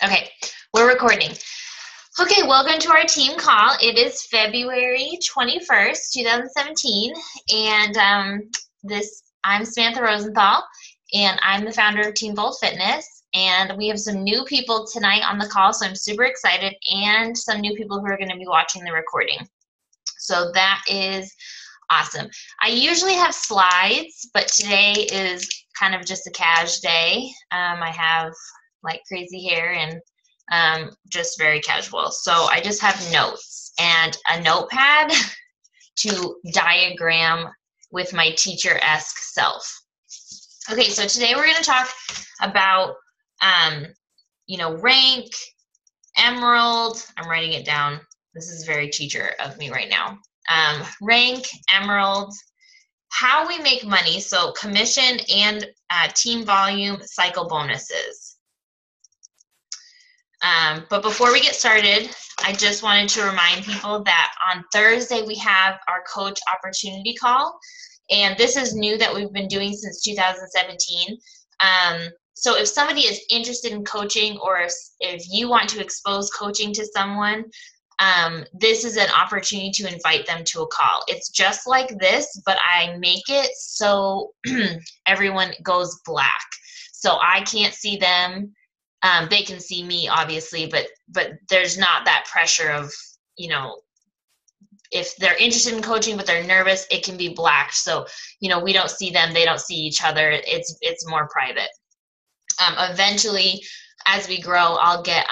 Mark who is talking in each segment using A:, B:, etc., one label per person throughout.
A: Okay, we're recording. Okay, welcome to our team call. It is February 21st, 2017, and I'm Samantha Rosenthal, and I'm the founder of Team Bold Fitness, and we have some new people tonight on the call, so I'm super excited, and some new people who are going to be watching the recording. So that is awesome. I usually have slides, but today is kind of just a cash day. I have like crazy hair and just very casual. So I just have notes and a notepad to diagram with my teacher-esque self. Okay, so today we're going to talk about, rank, emerald. I'm writing it down. This is very teacher of me right now. Rank, emerald, how we make money, so commission and team volume cycle bonuses. But before we get started, I just wanted to remind people that on Thursday we have our coach opportunity call, and this is new that we've been doing since 2017. So if somebody is interested in coaching, or if you want to expose coaching to someone, this is an opportunity to invite them to a call. It's just like this, but I make it so everyone goes black. So I can't see them. They can see me, obviously, but there's not that pressure of, if they're interested in coaching but they're nervous, it can be black. So, we don't see them, they don't see each other. It's more private. Eventually, as we grow, I'll get,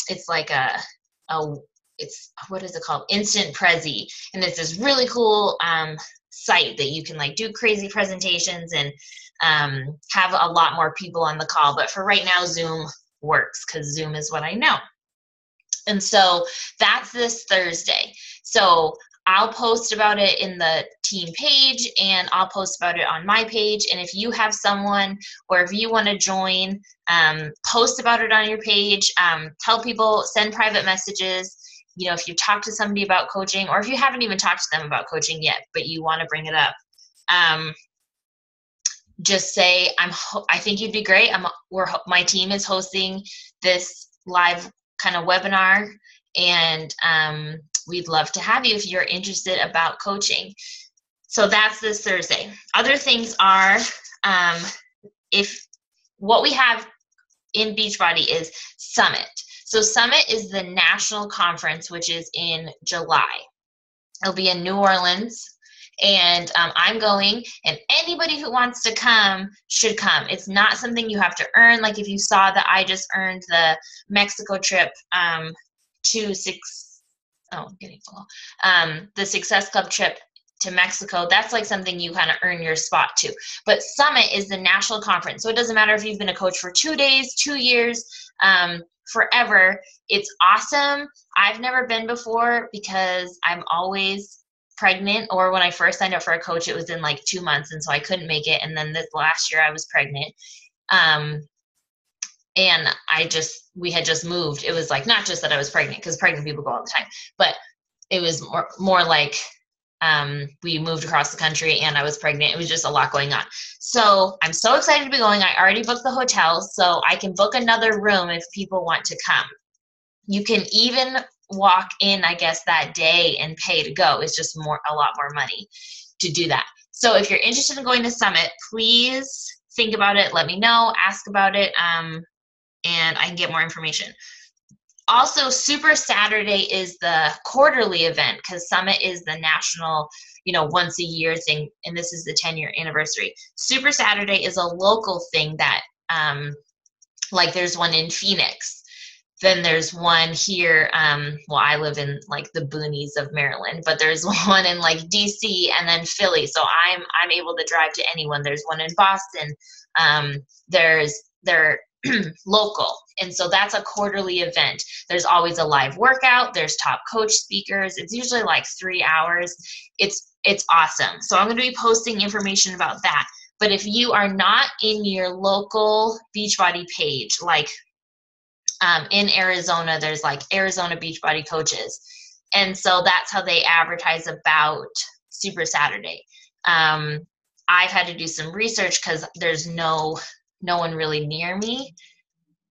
A: it's like it's, what is it called? Instant Prezi. And it's this really cool site that you can like do crazy presentations and have a lot more people on the call. But for right now, Zoom works because Zoom is what I know. And so that's this Thursday. So I'll post about it in the team page, and I'll post about it on my page. And if you have someone, or if you want to join, post about it on your page. Tell people, send private messages. If you talk to somebody about coaching, or if you haven't even talked to them about coaching yet, but you want to bring it up, just say, I think you'd be great. My team is hosting this live kind of webinar, and we'd love to have you if you're interested about coaching. So that's this Thursday. Other things are, if what we have in Beachbody is Summit. So Summit is the national conference, which is in July. It'll be in New Orleans, and I'm going, and anybody who wants to come should come. It's not something you have to earn. Like if you saw that I just earned the Mexico trip the Success Club trip to Mexico, that's like something you kind of earn your spot to. But Summit is the national conference. So it doesn't matter if you've been a coach for 2 days, 2 years, forever. It's awesome. I've never been before because I'm always pregnant, or when I first signed up for a coach, it was in like 2 months, and so I couldn't make it. And then this last year I was pregnant. And we had just moved. It was like, not just that I was pregnant, because pregnant people go all the time, but it was more like we moved across the country and I was pregnant. It was just a lot going on. So I'm so excited to be going. I already booked the hotel, so I can book another room if people want to come. You can even walk in, I guess, that day and pay to go. It's just a lot more money to do that. So if you're interested in going to Summit, please think about it. Let me know, ask about it, and I can get more information. Also, Super Saturday is the quarterly event, because Summit is the national, once a year thing, and this is the 10-year anniversary. Super Saturday is a local thing that, like there's one in Phoenix. Then there's one here, I live in like the boonies of Maryland, but there's one in like DC and then Philly. So I'm able to drive to anyone. There's one in Boston. They're local. And so that's a quarterly event. There's always a live workout. There's top coach speakers. It's usually like 3 hours. It's awesome. So I'm going to be posting information about that. But if you are not in your local Beachbody page, like in Arizona, there's like Arizona Beachbody coaches. And so that's how they advertise about Super Saturday. I've had to do some research because there's no one really near me.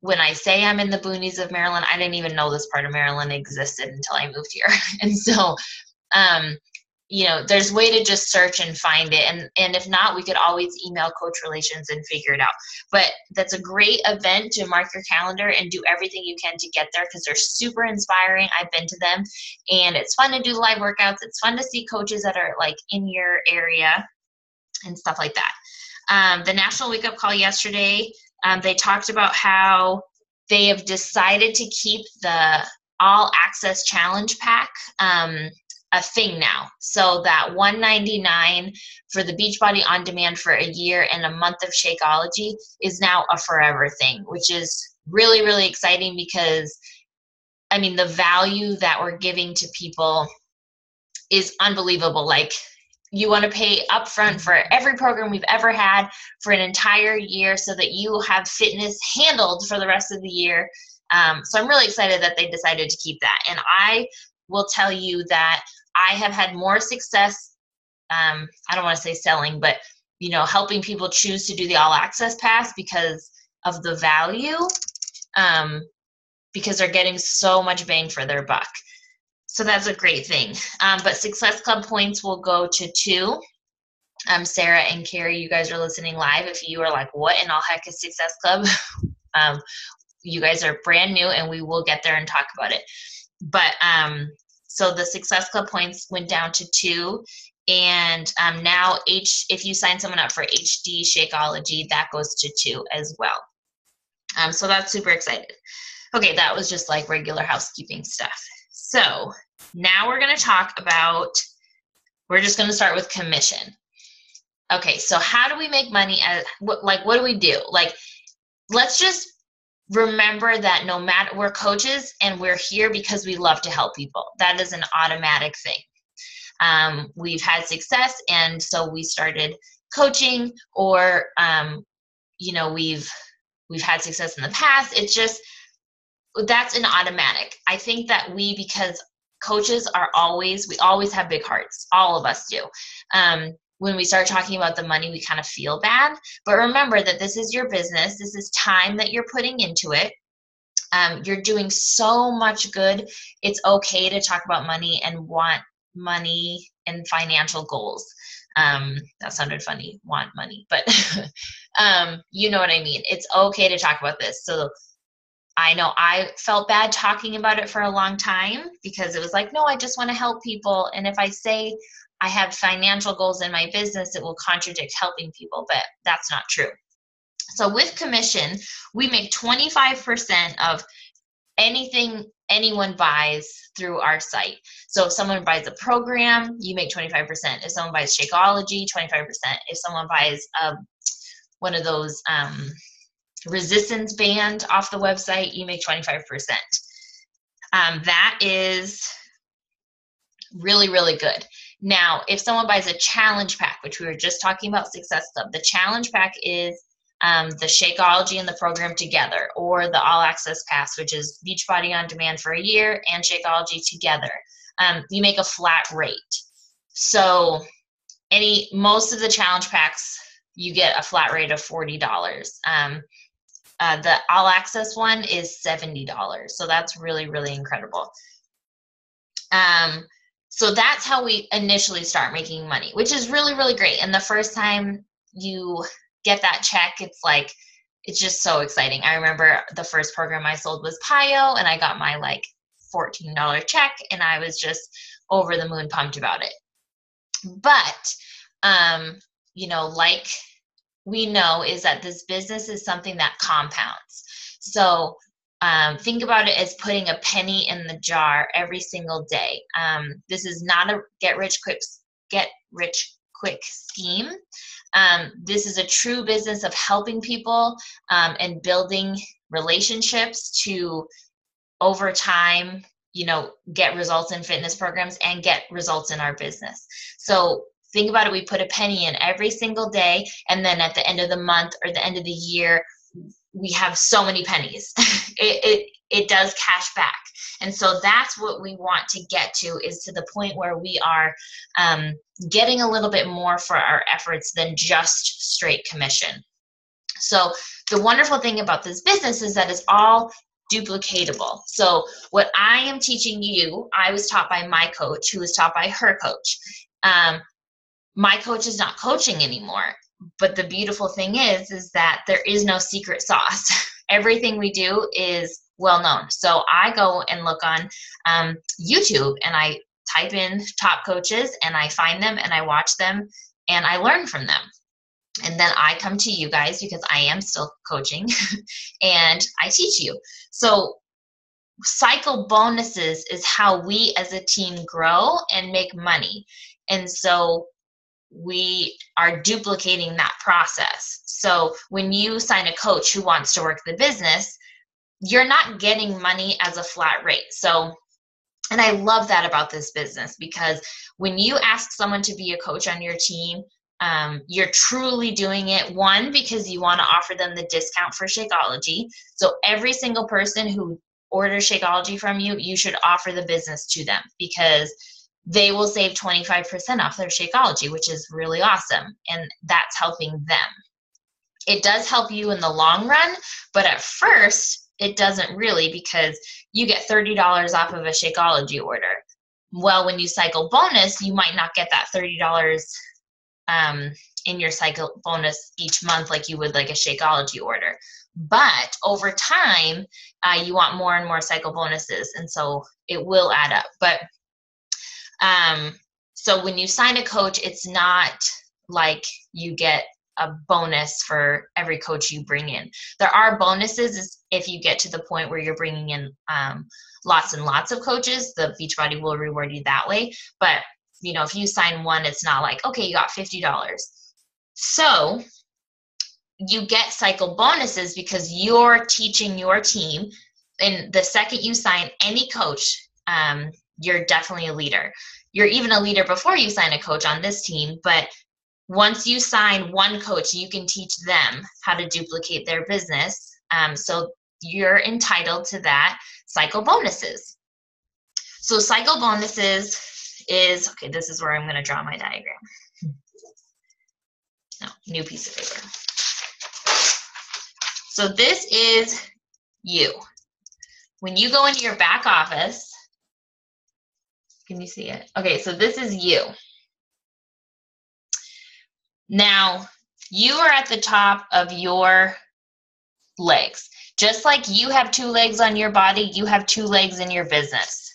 A: when I say I'm in the boonies of Maryland, I didn't even know this part of Maryland existed until I moved here. And so, you know, there's a way to just search and find it. And if not, we could always email Coach Relations and figure it out. But that's a great event to mark your calendar and do everything you can to get there, because they're super inspiring. I've been to them, and it's fun to do live workouts. It's fun to see coaches that are like in your area and stuff like that. The National Wake Up Call yesterday, they talked about how they have decided to keep the All Access Challenge Pack a thing now. So that $199 for the Beachbody On Demand for a year and a month of Shakeology is now a forever thing, which is really, really exciting, because I mean, the value that we're giving to people is unbelievable. Like, you want to pay upfront for every program we've ever had for an entire year so that you have fitness handled for the rest of the year. So I'm really excited that they decided to keep that. And I will tell you that I have had more success, I don't want to say selling, but, you know, helping people choose to do the All Access Pass because of the value, because they're getting so much bang for their buck. So that's a great thing. But Success Club points will go to 2. Sarah and Carrie, you guys are listening live. If you are like, what in all heck is Success Club? You guys are brand new, and we will get there and talk about it. But so the Success Club points went down to 2. And now if you sign someone up for HD Shakeology, that goes to 2 as well. So that's super excited. Okay, that was just like regular housekeeping stuff. So now we're going to talk about, we're just going to start with commission. Okay, so how do we make money? What do we do? Like, let's just remember that no matter, we're coaches and we're here because we love to help people. That is an automatic thing. We've had success, and so we started coaching, or you know, we've had success in the past. It's just, that's an automatic. I think that because coaches are we always have big hearts. All of us do. When we start talking about the money, we kind of feel bad. But remember that this is your business. This is time that you're putting into it. You're doing so much good. It's okay to talk about money and want money and financial goals. That sounded funny, want money, but you know what I mean. It's okay to talk about this. So I know I felt bad talking about it for a long time, because it was like, no, I just want to help people. And if I say I have financial goals in my business, it will contradict helping people, but that's not true. So with commission, we make 25% of anything anyone buys through our site. So if someone buys a program, you make 25%. If someone buys Shakeology, 25%. If someone buys one of those resistance band off the website, you make 25%. That is really, really good. Now, if someone buys a challenge pack, which we were just talking about Success Club, the challenge pack is the Shakeology and the program together, or the All Access Pass, which is Beachbody On Demand for a year and Shakeology together. You make a flat rate. So most of the challenge packs, you get a flat rate of $40. The All Access one is $70. So that's really, really incredible. So that's how we initially start making money, which is really, really great. And the first time you get that check, it's just so exciting. I remember the first program I sold was PiYo, and I got my like $14 check, and I was just over the moon pumped about it. But, you know, like we know is that this business is something that compounds. So think about it as putting a penny in the jar every single day. This is not a get rich quick scheme. This is a true business of helping people and building relationships to, over time, you know, get results in fitness programs and get results in our business. So think about it. We put a penny in every single day, and then at the end of the month or the end of the year, we have so many pennies. It does cash back. And so that's what we want to get to, is to the point where we are getting a little bit more for our efforts than just straight commission. So the wonderful thing about this business is that it's all duplicatable. So what I am teaching you, I was taught by my coach, who was taught by her coach. My coach is not coaching anymore. But the beautiful thing is that there is no secret sauce. Everything we do is well known. So I go and look on YouTube and I type in top coaches and I find them and I watch them and I learn from them. And then I come to you guys because I am still coaching and I teach you. So cycle bonuses is how we as a team grow and make money. And so we are duplicating that process. So when you sign a coach who wants to work the business, you're not getting money as a flat rate. So, and I love that about this business, because when you ask someone to be a coach on your team, you're truly doing it, one, because you want to offer them the discount for Shakeology. So every single person who orders Shakeology from you, you should offer the business to them, because they will save 25% off their Shakeology, which is really awesome. And that's helping them. It does help you in the long run, but at first it doesn't really, because you get $30 off of a Shakeology order. Well, when you cycle bonus, you might not get that $30 in your cycle bonus each month like you would like a Shakeology order. But over time, you want more and more cycle bonuses, and so it will add up. But so when you sign a coach, it's not like you get a bonus for every coach you bring in. There are bonuses if you get to the point where you're bringing in lots and lots of coaches. The Beachbody will reward you that way. But you know, if you sign one, it's not like, okay, you got $50. So you get cycle bonuses because you're teaching your team. And the second you sign any coach, you're definitely a leader. You're even a leader before you sign a coach on this team, but once you sign one coach, you can teach them how to duplicate their business. So you're entitled to that cycle bonuses. So cycle bonuses is, okay, this is where I'm going to draw my diagram. No, new piece of paper. So this is you. When you go into your back office, can you see it? Okay, so this is you. Now, you are at the top of your legs. Just like you have 2 legs on your body, you have 2 legs in your business.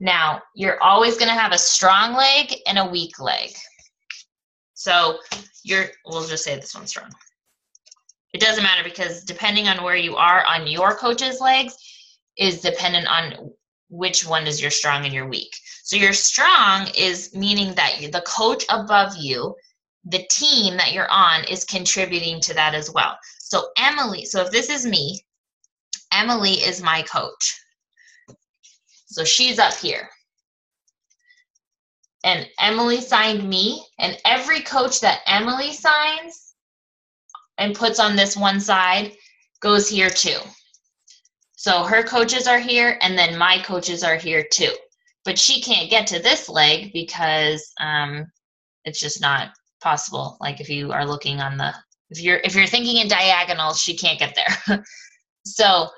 A: Now, you're always going to have a strong leg and a weak leg. So we'll just say this one's strong. It doesn't matter, because depending on where you are on your coach's legs is dependent on which one is your strong and your weak. So your strong is meaning that the coach above you, the team that you're on, is contributing to that as well. So Emily, so if this is me, Emily is my coach. So she's up here. And Emily signed me, and every coach that Emily signs and puts on this one side goes here too. So her coaches are here, and then my coaches are here too. But she can't get to this leg because it's just not possible. Like if you are looking on the, if you're thinking in diagonals, she can't get there. So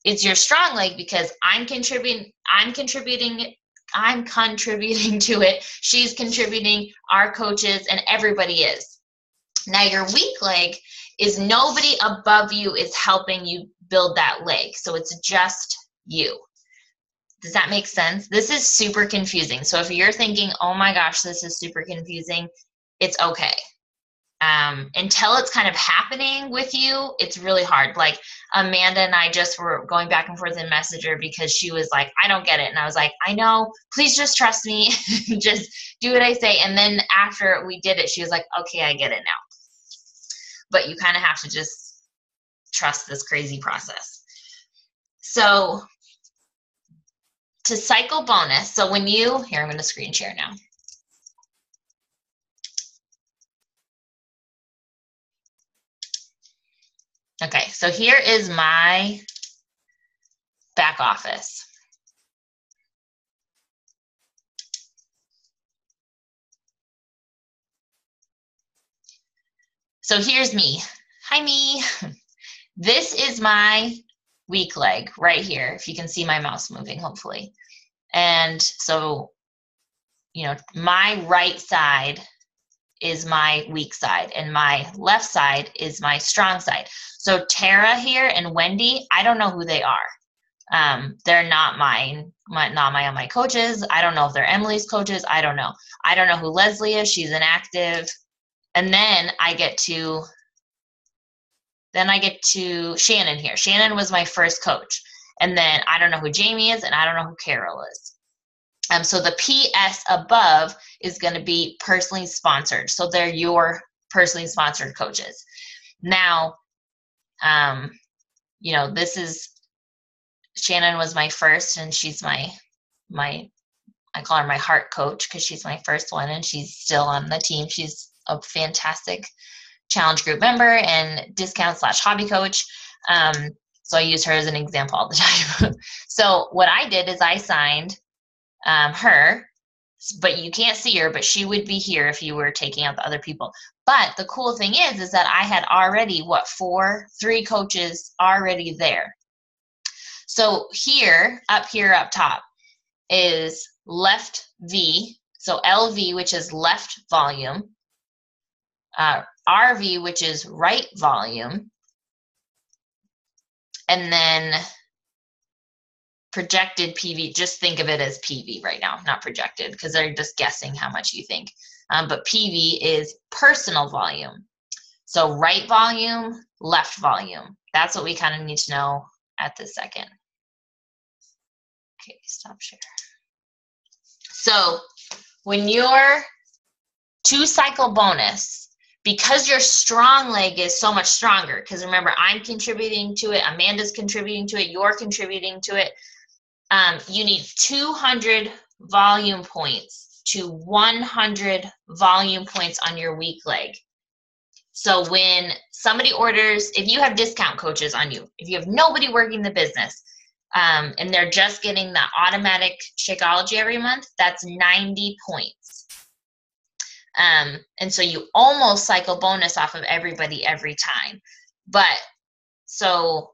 A: it's your strong leg because I'm contributing to it. She's contributing, our coaches, and everybody is. Now your weak leg is nobody above you is helping you build that leg. So it's just you. Does that make sense? This is super confusing. So if you're thinking, oh my gosh, this is super confusing, it's okay. Until it's kind of happening with you, it's really hard. Like Amanda and I just were going back and forth in Messenger because she was like, I don't get it. And I was like, I know, please just trust me. Just do what I say. And then after we did it, she was like, okay, I get it now. But you kind of have to just trust this crazy process. So to cycle bonus, so when you, here, I'm going to screen share now. Okay, so here is my back office. So here's me. Hi, me. This is my weak leg right here, if you can see my mouse moving, hopefully. And so, you know, my right side is my weak side and my left side is my strong side. So Tara here and Wendy, I don't know who they are. They're not my coaches. I don't know if they're Emily's coaches. I don't know. I don't know who Leslie is. She's inactive. And then I get to Shannon here. Shannon was my first coach. And then I don't know who Jamie is and I don't know who Carol is. So the PS above is going to be personally sponsored. So they're your personally sponsored coaches. Now, you know, this is, Shannon was my first, and she's my I call her my heart coach because she's my first one and she's still on the team. She's a fantastic challenge group member and discount/hobby coach. So I use her as an example all the time. So what I did is I signed her, but you can't see her, but she would be here if you were taking out the other people. But the cool thing is that I had already, three coaches already there. So up top is left V, so LV, which is left volume, RV, which is right volume, and then projected PV, just think of it as PV right now, not projected, because they're just guessing how much you think. But PV is personal volume. So right volume, left volume. That's what we kind of need to know at this second. Okay, stop share. So when you're 2-cycle bonus, because your strong leg is so much stronger, because remember, I'm contributing to it, Amanda's contributing to it, you're contributing to it, you need 200 volume points to 100 volume points on your weak leg. So when somebody orders, if you have discount coaches on you, if you have nobody working the business, and they're just getting the automatic Shakeology every month, that's 90 points. And so you almost cycle bonus off of everybody every time. But so,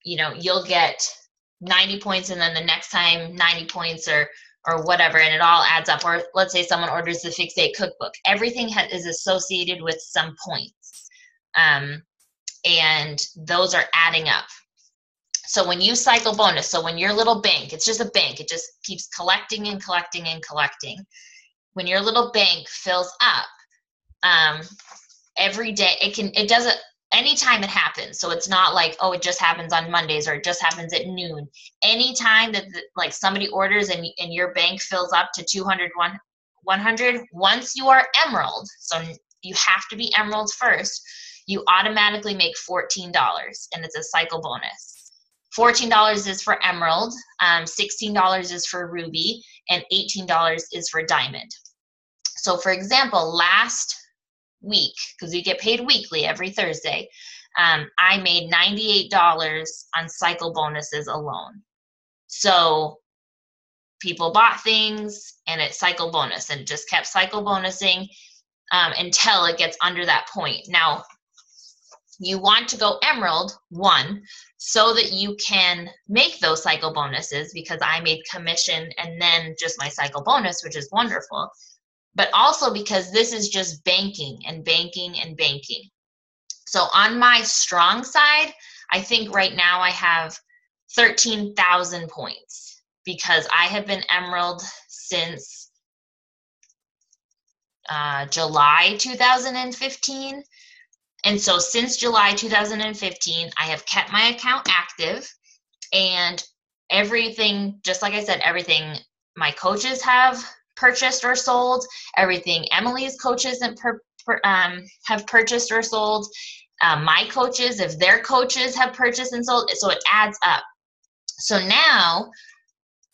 A: you know, you'll get 90 points and then the next time 90 points or whatever, and it all adds up. Or let's say someone orders the Fix 8 cookbook. Everything is associated with some points. And those are adding up. So when you cycle bonus, so when your little bank, it's just a bank, it just keeps collecting and collecting and collecting. When your little bank fills up, every day, it doesn't, anytime it happens. So it's not like, oh, it just happens on Mondays or it just happens at noon. Anytime that like somebody orders and your bank fills up to 200, 100, once you are emerald, so you have to be emerald first, you automatically make $14 and it's a cycle bonus. $14 is for emerald, $16 is for ruby, and $18 is for diamond. So for example, last week, because we get paid weekly every Thursday, I made $98 on cycle bonuses alone. So people bought things and it cycle bonus and it just kept cycle bonusing until it gets under that point. Now, you want to go emerald, one, so that you can make those cycle bonuses, because I made commission and then just my cycle bonus, which is wonderful. But also because this is just banking and banking and banking. So on my strong side, I think right now I have 13,000 points because I have been emerald since July 2015. And so since July 2015, I have kept my account active, and everything, just like I said, everything my coaches have purchased or sold, everything Emily's coaches have purchased or sold, my coaches, if their coaches have purchased and sold, so it adds up. So now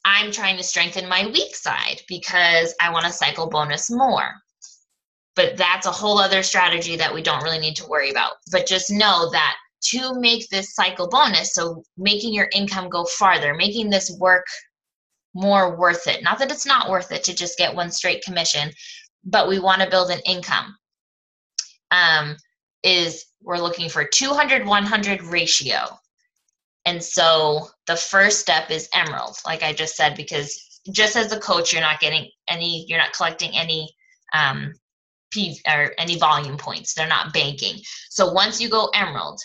A: I'm trying to strengthen my weak side because I want to cycle bonus more. But that's a whole other strategy that we don't really need to worry about. But just know that to make this cycle bonus, so making your income go farther, making this work more worth it. Not that it's not worth it to just get one straight commission, but we want to build an income. is we're looking for 200-100 ratio. And so the first step is Emerald, like I just said, because just as a coach, you're not collecting any or any volume points. They're not banking. So once you go Emerald,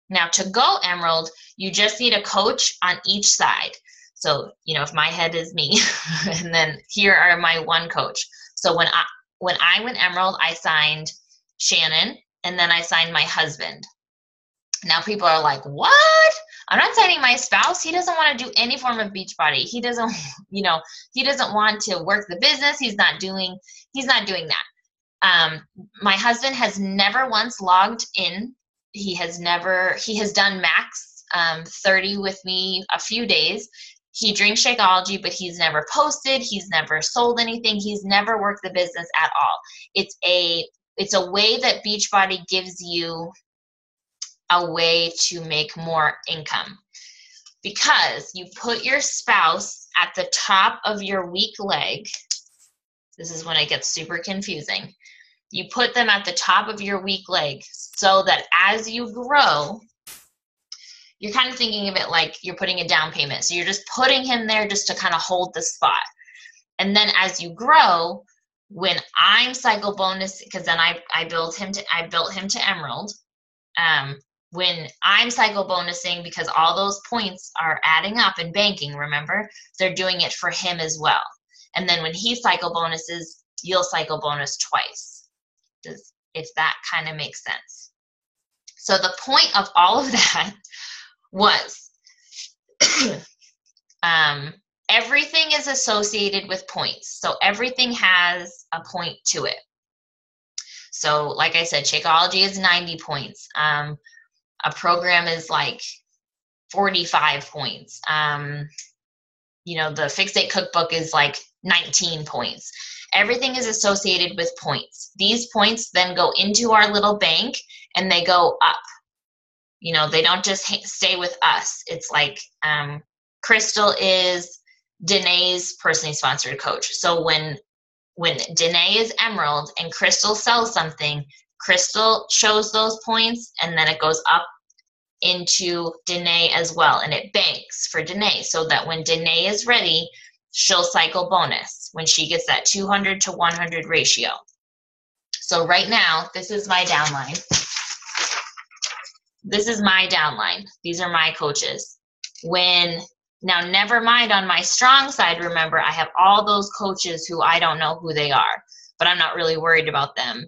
A: now to go Emerald, you just need a coach on each side. So, if my head is me, and then here are my one coach. So when I went Emerald, I signed Shannon, and then I signed my husband. Now people are like, what? I'm not signing my spouse. He doesn't want to do any form of Beachbody. He doesn't, he doesn't want to work the business. He's not doing that. My husband has never once logged in. He has done max 30 with me a few days. He drinks Shakeology, but he's never posted. He's never sold anything. He's never worked the business at all. It's a way that Beachbody gives you a way to make more income, because you put your spouse at the top of your weak leg. This is when it gets super confusing. You put them at the top of your weak leg so that as you grow, you're kind of thinking of it like you're putting a down payment. So you're just putting him there just to kind of hold the spot. And then as you grow, when I'm cycle bonus, because then I built him to Emerald. When I'm cycle bonusing, because all those points are adding up and banking, remember, they're doing it for him as well. And then when he cycle bonuses, you'll cycle bonus twice, if that kind of makes sense. So the point of all of that was everything is associated with points. So everything has a point to it. So like I said, Shakeology is 90 points. A program is like 45 points. The Fix It Cookbook is like 19 points. Everything is associated with points. These points then go into our little bank and they go up. They don't just stay with us. It's like Crystal is Danae's personally sponsored coach. So when Danae is Emerald and Crystal sells something, Crystal shows those points, and then it goes up into Danae as well, and it banks for Danae, so that when Danae is ready, she'll cycle bonus when she gets that 200-100 ratio. So right now, this is my downline. These are my coaches. Now, never mind on my strong side, remember, I have all those coaches who I don't know who they are, but I'm not really worried about them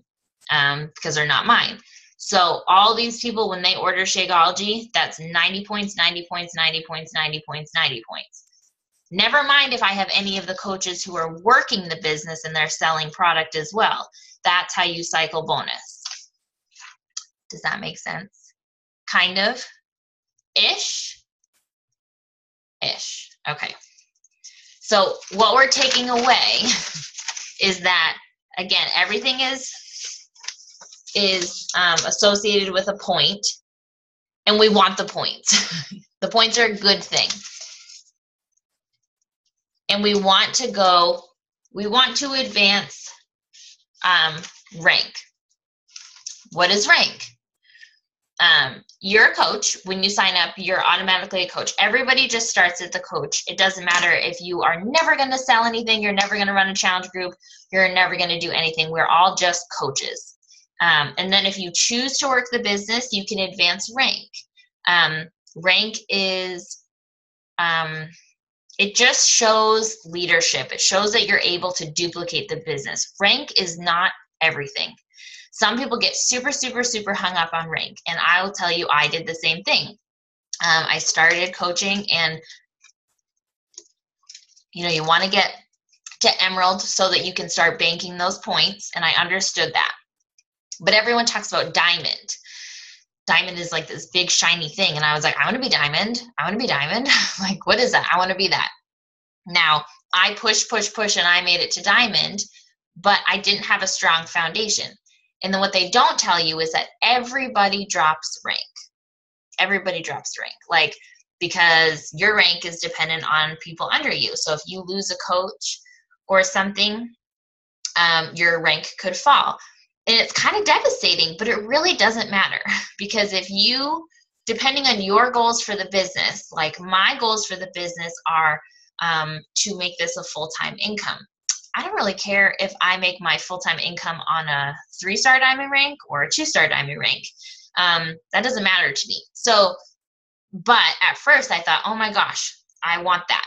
A: because they're not mine. So all these people, when they order Shakeology, that's 90 points, 90 points, 90 points, 90 points, 90 points. Never mind if I have any of the coaches who are working the business and they're selling product as well. That's how you cycle bonus. Does that make sense? Kind of? Ish? Okay. So what we're taking away is that, again, everything is associated with a point, and we want the points. The points are a good thing. And we want to advance rank. What is rank? You're a coach. When you sign up, you're automatically a coach. Everybody just starts as a coach. It doesn't matter if you are never going to sell anything, you're never going to run a challenge group, you're never going to do anything. We're all just coaches. And then if you choose to work the business, you can advance rank. Rank is, it just shows leadership. It shows that you're able to duplicate the business. Rank is not everything. Some people get super, super, super hung up on rank. And I will tell you, I did the same thing. I started coaching, and you want to get to Emerald so that you can start banking those points. And I understood that. But everyone talks about Diamond. Diamond is like this big shiny thing. And I was like, I want to be Diamond. I want to be Diamond. Like, what is that? I want to be that. Now, I pushed, and I made it to Diamond, but I didn't have a strong foundation. And then what they don't tell you is that everybody drops rank. Everybody drops rank. Like, because your rank is dependent on people under you. So if you lose a coach or something, your rank could fall. And it's kind of devastating, but it really doesn't matter because if you, depending on your goals for the business, like my goals for the business are to make this a full-time income. I don't really care if I make my full-time income on a 3-star diamond rank or a 2-star diamond rank. That doesn't matter to me. So, but at first I thought, oh my gosh, I want that.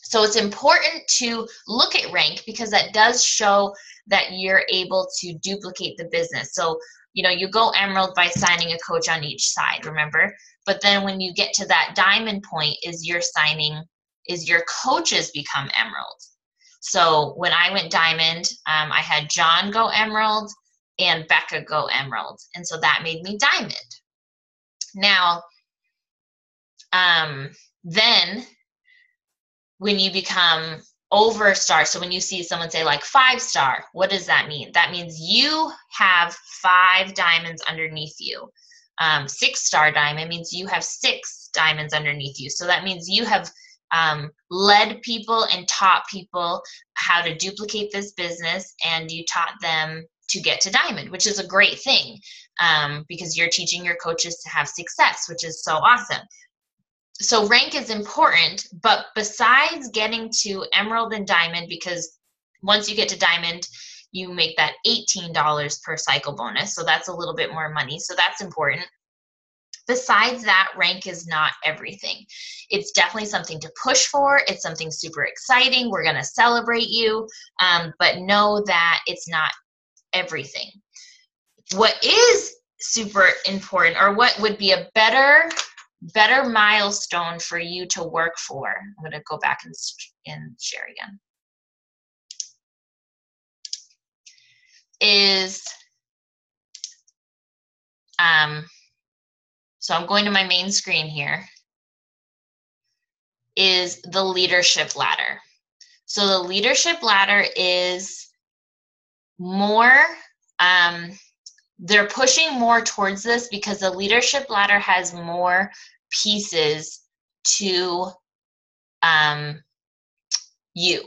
A: So it's important to look at rank because that does show that you're able to duplicate the business. So, you go emerald by signing a coach on each side, remember? But then when you get to that diamond point is your coaches become emerald. So when I went diamond, I had John go emerald and Becca go emerald. And so that made me diamond. Now, then when you become over star, so when you see someone say like 5-star, what does that mean? That means you have 5 diamonds underneath you. 6-star diamond means you have 6 diamonds underneath you. So that means you have led people and taught people how to duplicate this business, and you taught them to get to diamond, which is a great thing because you're teaching your coaches to have success, which is so awesome. So rank is important, but besides getting to emerald and diamond, because once you get to diamond, you make that $18 per cycle bonus. So that's a little bit more money. So that's important. Besides that, rank is not everything. It's definitely something to push for. It's something super exciting. We're going to celebrate you, but know that it's not everything. What is super important, or what would be a better milestone for you to work for? I'm going to go back and share again. So I'm going to my main screen here, is the leadership ladder. So the leadership ladder is more, they're pushing more towards this because the leadership ladder has more pieces to you.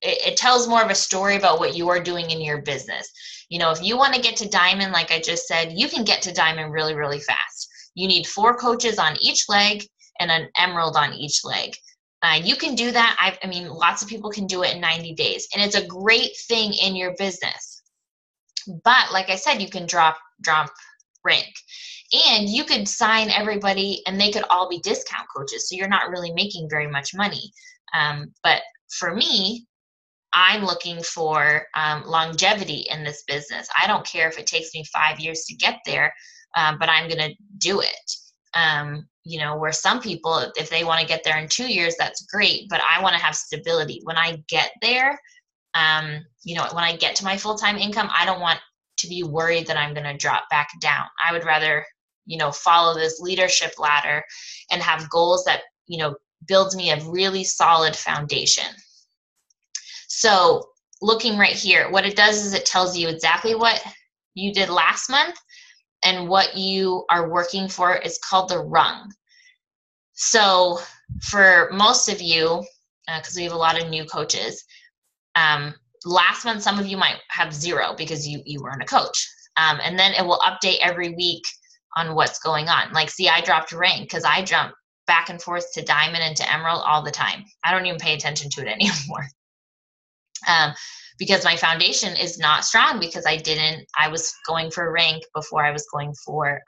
A: It tells more of a story about what you are doing in your business. If you want to get to diamond, like I just said, you can get to diamond really, really fast. You need 4 coaches on each leg and an emerald on each leg. You can do that. I mean, lots of people can do it in 90 days, and it's a great thing in your business. But like I said, you can drop rank, and you could sign everybody and they could all be discount coaches. So you're not really making very much money. But for me, I'm looking for longevity in this business. I don't care if it takes me 5 years to get there, but I'm going to do it. Where some people, if they want to get there in 2 years, that's great, but I want to have stability. When I get there, when I get to my full-time income, I don't want to be worried that I'm going to drop back down. I would rather, follow this leadership ladder and have goals that, builds me a really solid foundation. So looking right here, what it does is it tells you exactly what you did last month and what you are working for. Is called the rung. So for most of you, because we have a lot of new coaches, last month some of you might have 0 because you weren't a coach. And then it will update every week on what's going on. Like, see, I dropped rank because I jump back and forth to diamond and to emerald all the time. I don't even pay attention to it anymore. Because my foundation is not strong because I was going for rank before I was going for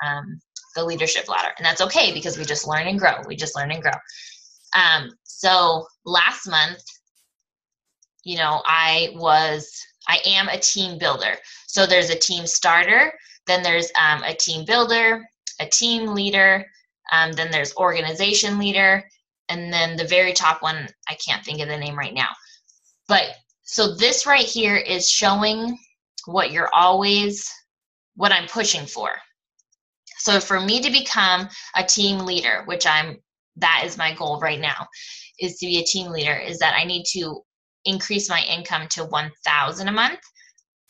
A: the leadership ladder. And that's okay because we just learn and grow. So last month, I am a team builder. So there's a team starter, then there's a team builder, a team leader, then there's organization leader, and then the very top one, I can't think of the name right now. But so this right here is showing what I'm pushing for. So for me to become a team leader, that is my goal right now, is to be a team leader, is that I need to increase my income to $1,000 a month.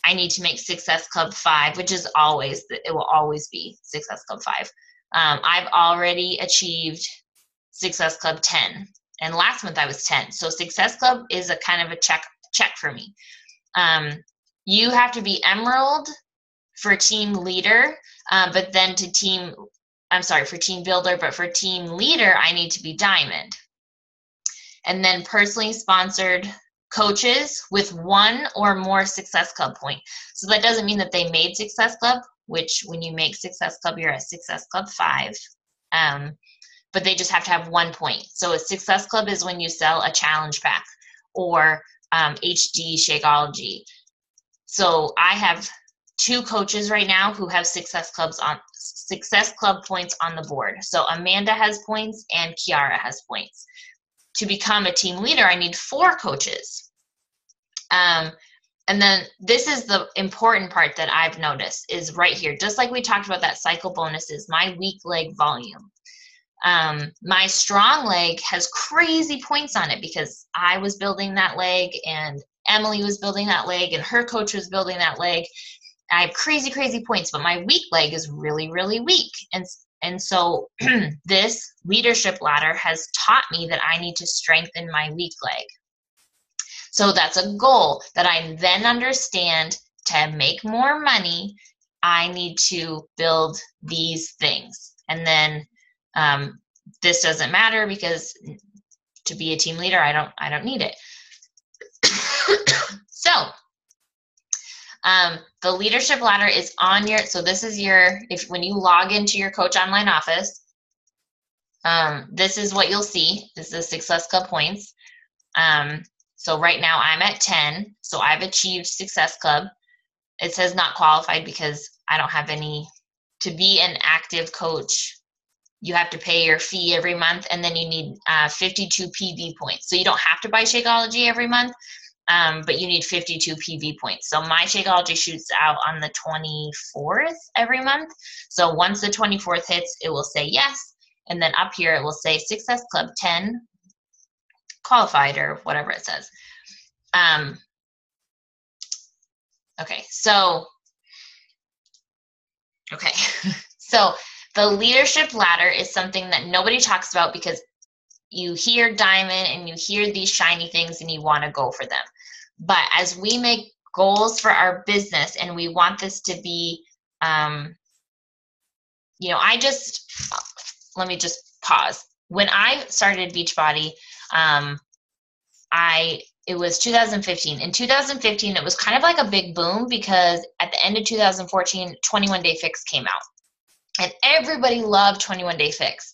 A: I need to make Success Club 5, which is it will always be Success Club 5. I've already achieved Success Club 10, and last month I was 10. So Success Club is a kind of a check for me. you have to be emerald for team leader, but then for team builder, but for team leader, I need to be diamond. And then personally sponsored coaches with 1 or more Success Club point. So that doesn't mean that they made Success Club, which when you make Success Club, you're at Success Club 5. But they just have to have 1 point. So a Success Club is when you sell a challenge pack or HD Shakeology. So I have 2 coaches right now who have Success Club points on the board. So Amanda has points and Kiara has points. To become a team leader, I need 4 coaches. And then this is the important part that I've noticed is right here. Just like we talked about that cycle bonuses, my weak leg volume. My strong leg has crazy points on it because I was building that leg and Emily was building that leg and her coach was building that leg. I have crazy, crazy points, but my weak leg is really, really weak. And so this leadership ladder has taught me that I need to strengthen my weak leg. So that's a goal that I then understand. To make more money, I need to build these things. And then this doesn't matter because to be a team leader, I don't need it. So the leadership ladder is on your, so this is your, when you log into your Coach Online office, this is what you'll see. This is Success Club points. So right now I'm at 10, so I've achieved Success Club. It says not qualified because I don't have any. To be an active coach, you have to pay your fee every month, and then you need 52 PV points. So you don't have to buy Shakeology every month, but you need 52 PV points. So my Shakeology shoots out on the 24th every month. So once the 24th hits, it will say yes, and then up here it will say Success Club 10 qualified or whatever it says. Okay, so the leadership ladder is something that nobody talks about because you hear diamond and you hear these shiny things and you want to go for them. But as we make goals for our business and we want this to be, let me just pause. When I started Beachbody, it was 2015. In 2015, it was kind of like a big boom because at the end of 2014, 21 Day Fix came out. And everybody loved 21 Day Fix.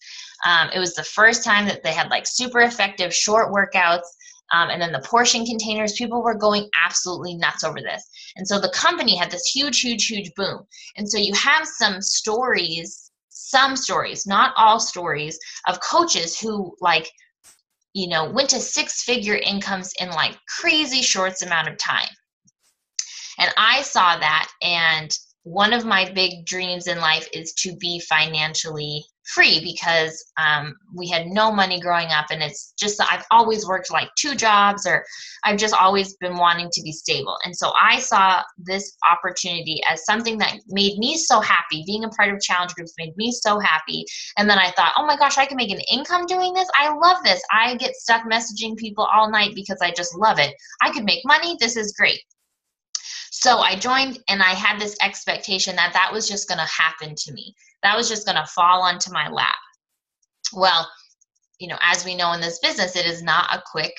A: It was the first time that they had like super effective short workouts. And then the portion containers, people were going absolutely nuts over this. And so the company had this huge, huge, huge boom. And so you have some stories, not all stories, of coaches who went to 6-figure incomes in like crazy short amount of time. And I saw that, and one of my big dreams in life is to be financially free because we had no money growing up, and it's just I've always worked like 2 jobs, or I've just always been wanting to be stable. And so I saw this opportunity as something that made me so happy. Being a part of challenge groups made me so happy. And then I thought, oh my gosh, I can make an income doing this. I love this. I get stuck messaging people all night because I just love it. I could make money. This is great. So I joined, and I had this expectation that that was just going to happen to me. That was just going to fall onto my lap. Well, as we know in this business, it is not a quick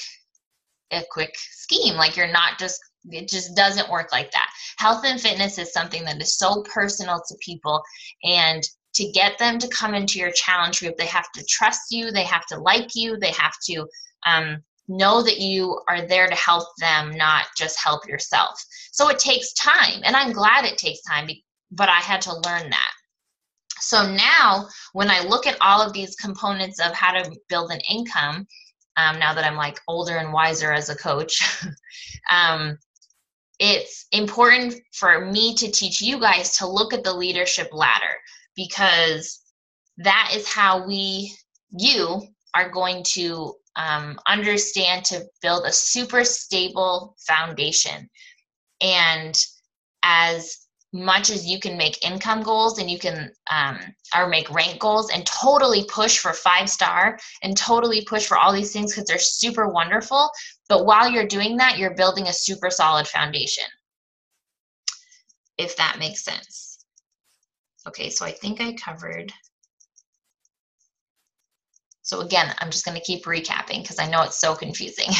A: scheme. Like it just doesn't work like that. Health and fitness is something that is so personal to people, and to get them to come into your challenge group, they have to trust you, they have to like you, they have to know that you are there to help them, not just help yourself. So it takes time, and I'm glad it takes time, but I had to learn that. So now when I look at all of these components of how to build an income, now that I'm like older and wiser as a coach, it's important for me to teach you guys to look at the leadership ladder, because that is how you are going to understand to build a super stable foundation. And as much as you can make income goals, and you can or make rank goals and totally push for 5-star and totally push for all these things because they're super wonderful, but while you're doing that, you're building a super solid foundation. if that makes sense. Okay, so I think I covered. So again, I'm just going to keep recapping because I know it's so confusing.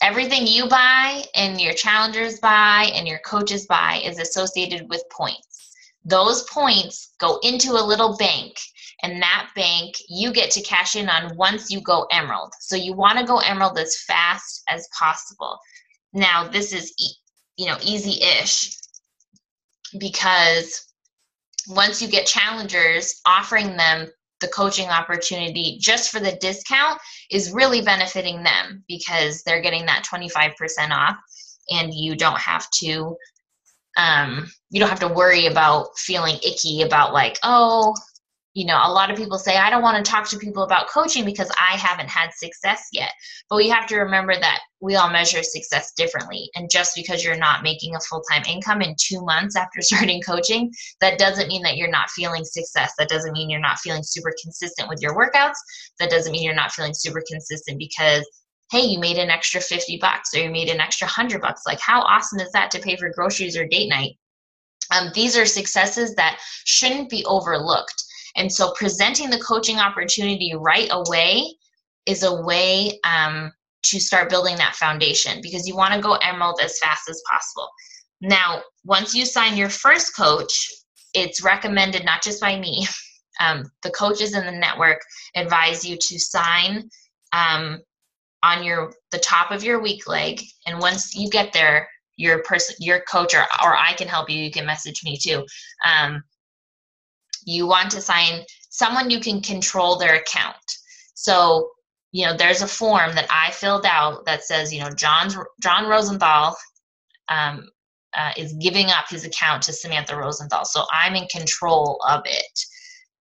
A: Everything you buy and your challengers buy and your coaches buy is associated with points. Those points go into a little bank, and that bank you get to cash in on once you go Emerald. So you want to go Emerald as fast as possible. Now, this is easy-ish, because once you get challengers, offering them the coaching opportunity just for the discount is really benefiting them, because they're getting that 25% off, and you don't have to worry about feeling icky about like, oh, a lot of people say, I don't want to talk to people about coaching because I haven't had success yet. But we have to remember that we all measure success differently. And just because you're not making a full-time income in 2 months after starting coaching, that doesn't mean that you're not feeling success. That doesn't mean you're not feeling super consistent with your workouts. That doesn't mean you're not feeling super consistent because, hey, you made an extra $50 or you made an extra $100. Like, how awesome is that to pay for groceries or date night? These are successes that shouldn't be overlooked. And so presenting the coaching opportunity right away is a way to start building that foundation, because you want to go Emerald as fast as possible. Now, once you sign your first coach, it's recommended, not just by me, the coaches in the network advise you to sign on the top of your weak leg. And once you get there, your coach, or I can help you, you can message me too. You want to sign someone you can control their account. So, there's a form that I filled out that says, John Rosenthal is giving up his account to Samantha Rosenthal. So I'm in control of it.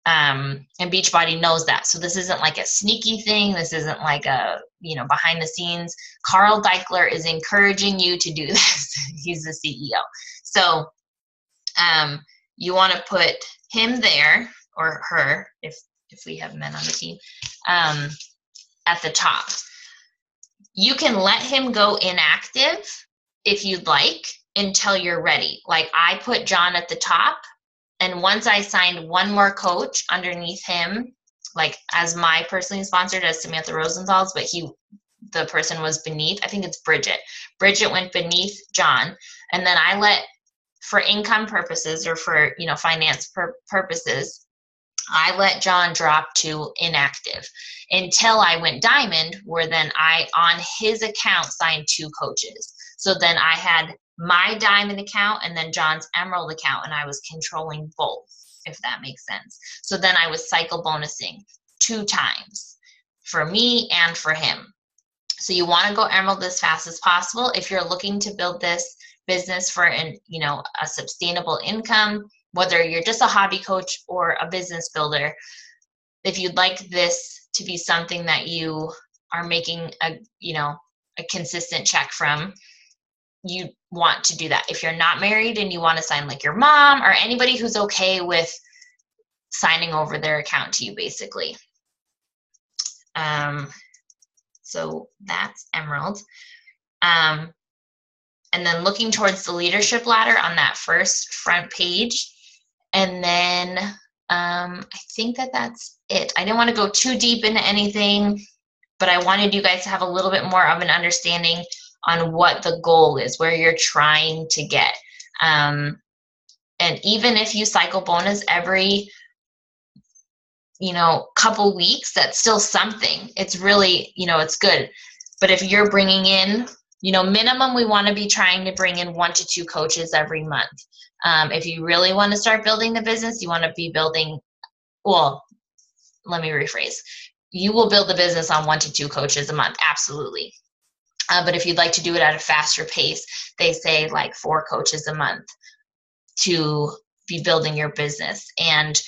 A: And Beachbody knows that. So this isn't like a sneaky thing. This isn't like a, behind the scenes. Carl Deichler is encouraging you to do this. He's the CEO. So you want to put him there, or her, if we have men on the team, at the top. You can let him go inactive if you'd like until you're ready. Like, I put John at the top, and once I signed one more coach underneath him, like as my personally sponsored as Samantha Rosenthal's, but the person was beneath, I think it's Bridget. Bridget went beneath John, and then I let, for income purposes or for finance purposes, I let John drop to inactive until I went Diamond, where then I, on his account, signed 2 coaches. So then I had my Diamond account and then John's Emerald account, and I was controlling both, if that makes sense. So then I was cycle bonusing 2 times for me and for him. So you want to go Emerald as fast as possible if you're looking to build this business for a sustainable income, whether you're just a hobby coach or a business builder. If you'd like this to be something that you are making a consistent check from, you want to do that. If you're not married and you want to sign like your mom or anybody who's okay with signing over their account to you, basically. So that's Emerald. And then looking towards the leadership ladder on that first front page. And then I think that's it. I didn't want to go too deep into anything, but I wanted you guys to have a little bit more of an understanding on what the goal is, where you're trying to get. And even if you cycle bonus every, couple weeks, that's still something. It's really, it's good. But if you're bringing in, minimum, we want to be trying to bring in 1 to 2 coaches every month. If you really want to start building the business, you want to be building, well, let me rephrase. You will build the business on 1 to 2 coaches a month, absolutely. But if you'd like to do it at a faster pace, they say like 4 coaches a month to be building your business. And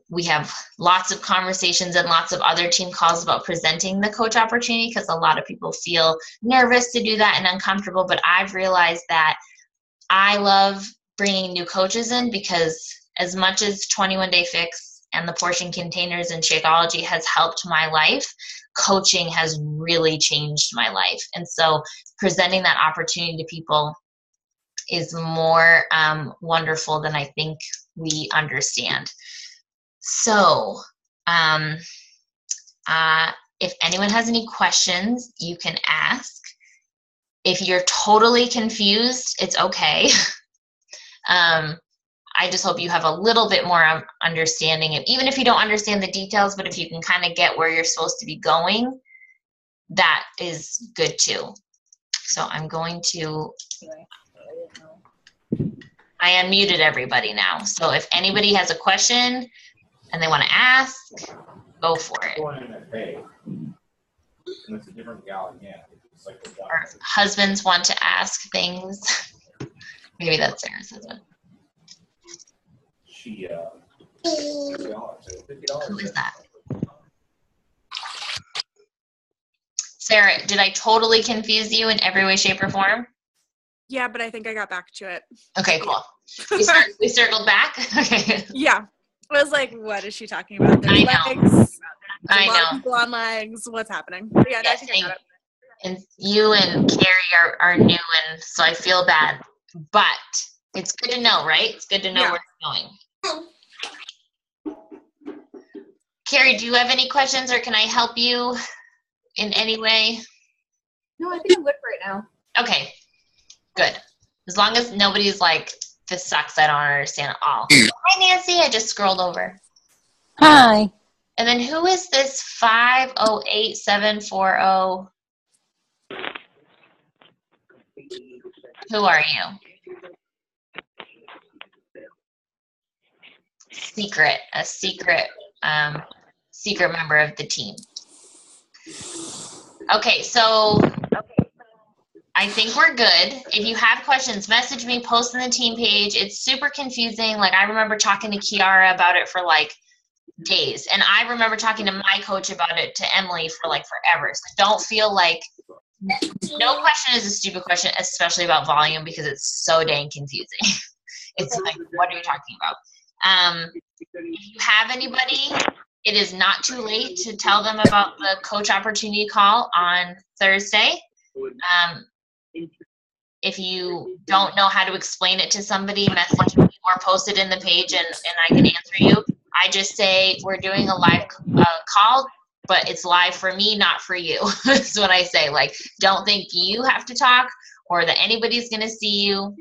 A: we have lots of conversations and lots of other team calls about presenting the coach opportunity, because a lot of people feel nervous to do that and uncomfortable. But I've realized that I love bringing new coaches in, because as much as 21 Day Fix and the portion containers and Shakeology has helped my life, coaching has really changed my life. And so presenting that opportunity to people is more wonderful than I think we understand. So if anyone has any questions, you can ask. If you're totally confused, it's okay. I just hope you have a little bit more understanding, and even if you don't understand the details, but if you can kind of get where you're supposed to be going, that is good too. So I'm going to, I unmuted everybody now. So if anybody has a question and they want to ask, go for it. Or husbands want to ask things. Maybe that's Sarah's husband. Who is that? Sarah, did I totally confuse you in every way, shape, or form?
B: Yeah, but I think I got back to it.
A: Okay, cool. We circled back? Okay.
B: Yeah. I was like, what is she talking about? There's legs.
A: I know.
B: People on legs. What's happening? Yeah,
A: yes, I got it. And you and Carrie are new, and so I feel bad. But it's good to know, right? It's good to know where it's going. Carrie, do you have any questions, or can I help you in any way?
C: No, I think I'm good for right now.
A: Okay, good. As long as nobody's like, this sucks, I don't understand at all. Hi, Nancy, I just scrolled over.
D: Hi.
A: And then who is this 508740? Who are you? A secret member of the team. Okay, so I think we're good. If you have questions, message me, post on the team page. It's super confusing. Like, I remember talking to Kiara about it for like days. And I remember talking to my coach about it, to Emily, for like forever. So don't feel like, no question is a stupid question, especially about volume, because it's so dang confusing. It's like, what are you talking about? If you have anybody, it is not too late to tell them about the coach opportunity call on Thursday. If you don't know how to explain it to somebody, message me or post it in the page, and I can answer you. I just say we're doing a live call, but it's live for me, not for you. That's what I say. Like, don't think you have to talk or that anybody's going to see you.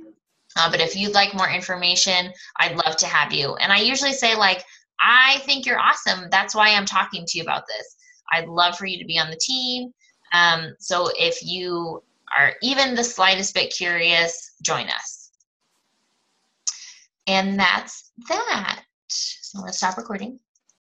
A: But if you'd like more information, I'd love to have you. And I usually say, like, I think you're awesome. That's why I'm talking to you about this. I'd love for you to be on the team. So if you are even the slightest bit curious, join us. And that's that. So let's stop recording.